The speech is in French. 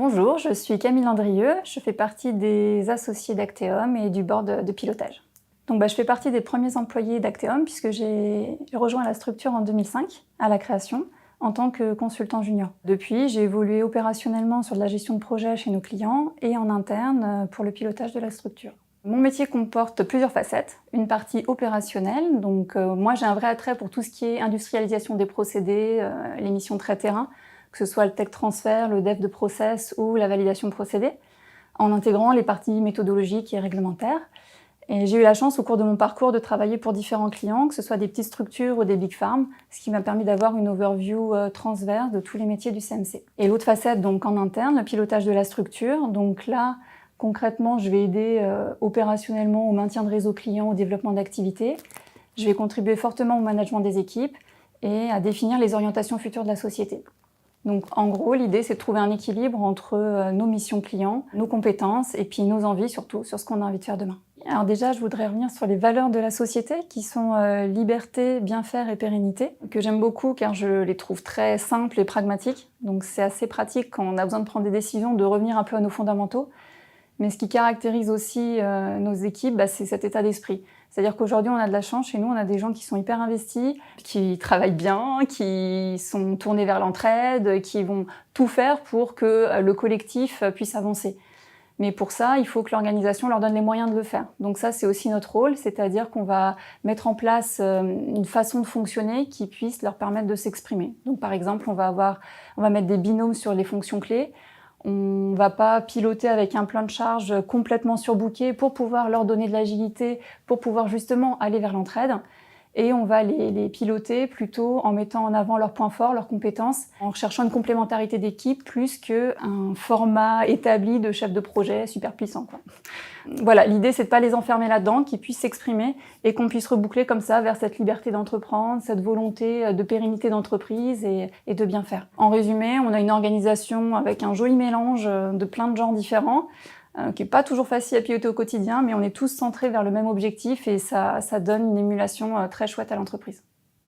Bonjour, je suis Camille Landrieux, je fais partie des associés d'Acteum et du board de pilotage. Donc, je fais partie des premiers employés d'Acteum puisque j'ai rejoint la structure en 2005, à la création, en tant que consultant junior. Depuis, j'ai évolué opérationnellement sur de la gestion de projet chez nos clients et en interne pour le pilotage de la structure. Mon métier comporte plusieurs facettes. Une partie opérationnelle, donc moi j'ai un vrai attrait pour tout ce qui est industrialisation des procédés, les missions très terrain, que ce soit le tech transfert, le dev de process ou la validation de procédés, en intégrant les parties méthodologiques et réglementaires. Et j'ai eu la chance au cours de mon parcours de travailler pour différents clients, que ce soit des petites structures ou des big farms, ce qui m'a permis d'avoir une overview transverse de tous les métiers du CMC. Et l'autre facette, donc en interne, le pilotage de la structure. Donc là, concrètement, je vais aider opérationnellement au maintien de réseau client, au développement d'activités. Je vais contribuer fortement au management des équipes et à définir les orientations futures de la société. Donc en gros, l'idée c'est de trouver un équilibre entre nos missions clients, nos compétences et puis nos envies surtout sur ce qu'on a envie de faire demain. Alors déjà, je voudrais revenir sur les valeurs de la société qui sont liberté, bien faire et pérennité, que j'aime beaucoup car je les trouve très simples et pragmatiques. Donc c'est assez pratique quand on a besoin de prendre des décisions, de revenir un peu à nos fondamentaux. Mais ce qui caractérise aussi nos équipes, c'est cet état d'esprit. C'est-à-dire qu'aujourd'hui, on a de la chance. Chez nous, on a des gens qui sont hyper investis, qui travaillent bien, qui sont tournés vers l'entraide, qui vont tout faire pour que le collectif puisse avancer. Mais pour ça, il faut que l'organisation leur donne les moyens de le faire. Donc ça, c'est aussi notre rôle, c'est-à-dire qu'on va mettre en place une façon de fonctionner qui puisse leur permettre de s'exprimer. Donc par exemple, on va mettre des binômes sur les fonctions clés. On ne va pas piloter avec un plan de charge complètement surbooké pour pouvoir leur donner de l'agilité, pour pouvoir justement aller vers l'entraide. Et on va les piloter plutôt en mettant en avant leurs points forts, leurs compétences, en recherchant une complémentarité d'équipe plus qu'un format établi de chef de projet super puissant, quoi. Voilà, l'idée c'est de ne pas les enfermer là-dedans, qu'ils puissent s'exprimer et qu'on puisse reboucler comme ça vers cette liberté d'entreprendre, cette volonté de pérennité d'entreprise et de bien faire. En résumé, on a une organisation avec un joli mélange de plein de genres différents, qui n'est pas toujours facile à piloter au quotidien, mais on est tous centrés vers le même objectif et ça donne une émulation très chouette à l'entreprise.